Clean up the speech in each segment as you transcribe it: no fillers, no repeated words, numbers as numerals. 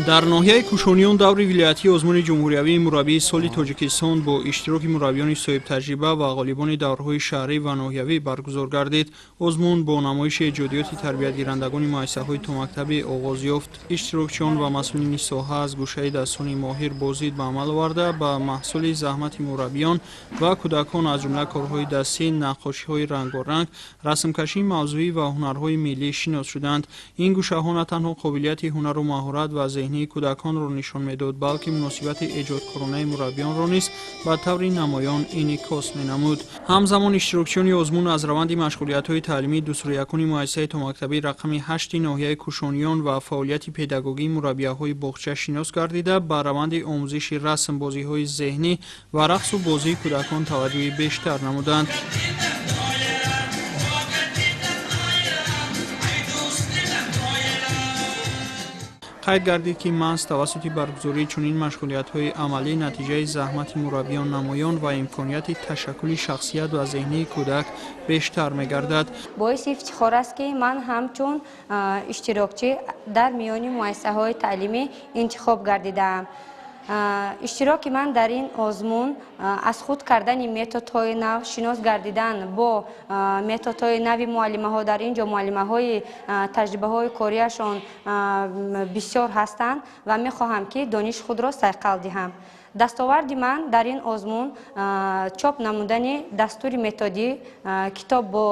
дар ноҳияи Кушониён даври вилоятии озмуни ҷумҳуриявии мураббии соли Тоҷикистон бо иштироки мураббиёни соҳибтаҷриба ва ғолибони давраҳои шаҳрӣ ва ноҳиявӣ баргузор гардид. Озмун бо намоиши эҷодиёти тарбиятгирандагони муассисаҳои томактабӣ оғоз ёфт. Иштирокчиён ва масъулини соҳа аз гӯшаи дастони моҳир бозид ба амал оварда ба маҳсули заҳмати мураббиён ва кӯдакон аз ҷумла корҳои дастӣ, наққошиҳои рангоранг, расмкашии мавзӯӣ ва ҳунарҳои миллӣ шинос шуданд. Ин гӯшаҳо на танҳо қобилияти ҳунару маҳорат ва зеҳнии кӯдаконро нишон медод, балки муносибати эҷодкоронаи мураббиёнро низ ба таври намоён инъикос менамуд. ҳамзамон иштирокчиёни озмун аз раванди машғулиятҳои таълимии дусурякуни муассисаи томактабӣ рақами 8 ноҳияи Кушониён ва фаъолияти педагогии мураббияҳои боғча шинос гардида, ба раванди омӯзиши расм, бозиҳои зеҳнӣ ва рақсу бозии кӯдакон таваҷҷӯҳи бештар намуданд. қайд гардид ки маҳз тавассути баргузории чунин машғулиятҳои амалӣ натиҷаи заҳмати мураббиён намоён ва имконияти ташаккули шахсият ва зеҳнии кӯдак бештар мегардад. боиси ифтихор аст ки ман ҳамчун иштирокчӣ дар миёни муассисаҳои таълимӣ интихоб гардидаам. иштироки ман дар ин озмун аз худ кардани методҳои нав, шинос гардидан бо методҳои нави муаллимаҳо. Дар ин ҷо муаллимаҳои таҷрибаҳои корияшон бисёр ҳастанд ва мехоҳам ки дониши худро сайқал диҳам. дастоварди ман дар ин озмун чоп намудани дастури методӣ, китоб бо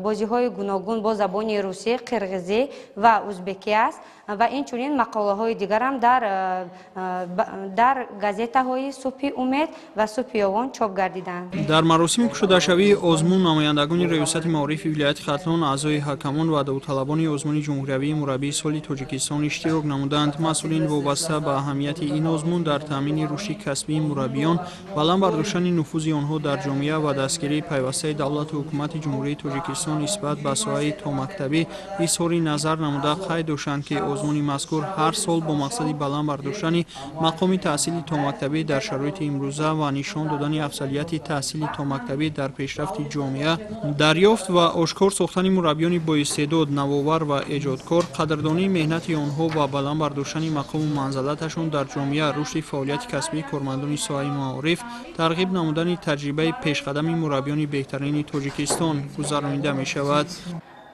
бозиҳои гуногун бо забони русӣ, қирғизӣ ва узбекӣ аст ва инчунин мақолаҳои дигарам дар газетаҳои Субҳи умед ва Субҳи Ёвон чоп гардиданд. дар маросими кушодашавии озмун намояндагони раёсати маорифи вилояти Хатлон, аъзои ҳакамон ва давталабони озмуни ҷумҳуриявии мураббии соли Тоҷикистон иштирок намуданд. масъулин вобаста ба аҳамияти ин озмун дар таъмини рушди касбии мураббиён, баланд бардоштани нуфузи онҳо дар ҷомеа ва дастгирии пайвастаи давлату ҳукумати ҷумҳурии Тоҷикистон нисбат ба соҳаи томактабӣ изҳори назар намуда қайд доштанд ки озмуни мазкур ҳар сол бо мақсади баланд бардоштани мақоми таҳсили томактабӣ дар шароити имрӯза ва нишон додани афзалияти таҳсили томактабӣ дар пешрафти ҷомеа, дарёфт ва ошкор сохтани мураббиёни боистеъдод, навовар ва эҷодкор, қадрдонии меҳнати онҳо ва баланд бардоштани мақому манзалаташон дар ҷомеа, рушди фаъолияти касбии кормандони соҳаи маориф, тарғиб намудани таҷрибаи пешқадами мураббиёни беҳтарини Тоҷикистон гузаронида мешавад.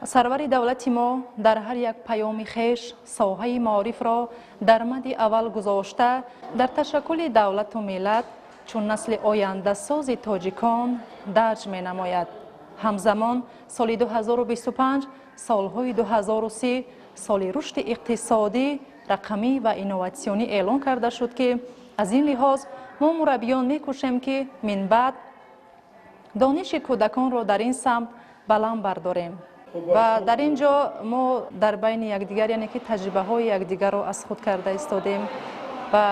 сарвари давлати мо дар ҳар як паёми хеш соҳаи маорифро дар мадди аввал гузошта, дар ташаккули давлату миллат чун насли ояндасози тоҷикон дарҷ менамояд. ҳамзамон соли 2025 солҳои 2030 соли рушди иқтисодӣ, рақамӣ ва инноватсионӣ эълон карда шуд ки аз ин лиҳоз мо мураббиён мекӯшем ки минбаъд дониши кӯдаконро дар ин самт баланд бардорем ва дар ин ҷо мо дар байни якдигар, яъне ки таҷрибаҳои якдигарро аз худ карда истодем ва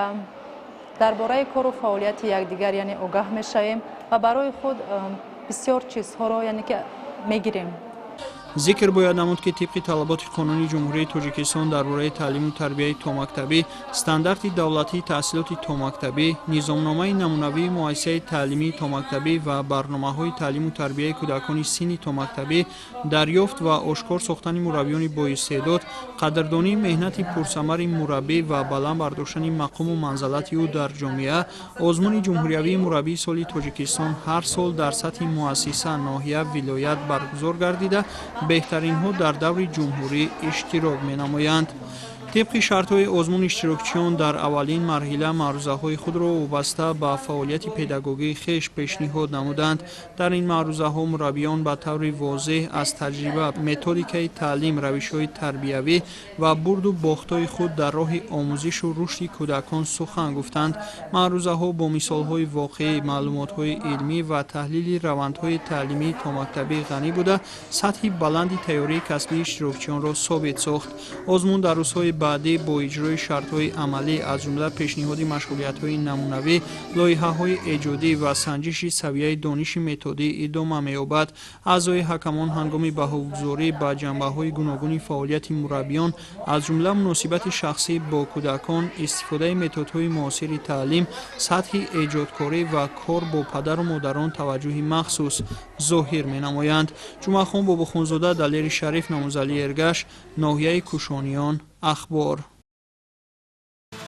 дар бораи кору фаъолияти якдигар яъне огаҳ мешавем ва барои худ бисёр чизҳоро яъне ки мегирем. зикр бояд намуд ки тибқи талаботи қонунии ҷумҳурии Тоҷикистон дар бораи таълиму тарбияи томактабӣ, стандарти давлатии таҳсилоти томактабӣ, низомномаи намунавии муассисаи таълимии томактабӣ ва барномаҳои таълиму тарбияи кӯдакони синни томактабӣ, дарёфт ва ошкор сохтани мураббиёни боистеъдод, қадрдонии меҳнати пурсамари мураббӣ ва баланд бардоштани мақому манзалати ӯ дар ҷомеа, озмуни ҷумҳуриявии мураббии соли Тоҷикистон ҳар сол дар сатҳи муассиса, ноҳия, вилоят баргузор гардида, беҳтаринҳо дар даври ҷумҳурӣ иштирок менамоянд. طبق شرط‌های آزمون اشتراکچیان در اولین مرحله معروضه‌های خود را وابسته به فعالیت پداگوژی خویش پیشنهاد نمودند. در این معروضه‌ها مربیان به طور واضح از تجربه، متدیکای تعلیم، روش‌های تربیوی و برد و باخت‌های خود در راه آموزش و رشد کودکان سخن گفتند. معروضه‌ها با مثال‌های واقعی، معلومات‌های علمی و تحلیل روندهای تعلیمی تا مکتبی غنی بوده، سطح بلند تئوری کسبی اشتراکچیان را ثابت ساخت. آزمون در روزهای بعدی با اجرای شرط‌های عملی از جمله پیشنهاد مشغولیت‌های نمونوی، لایحه‌های ایجادی و سنجش سویه دانش متدی ادامه می‌یابد. اعضای حکمان هنگام بهاگذاری به جنبه‌های گوناگون فعالیت مربیان از جمله مناسبت شخصی با کودکان، استفاده متدهای معاصر تعلیم، سطح ایجادکاری و کار با پدر و مادران توجه مخصوص ظاهر می‌نمایند. جمعه‌خان باباخانزاده، دلیر شریف، نامزلی ارگش، ناحیه کوشانیان. اخبار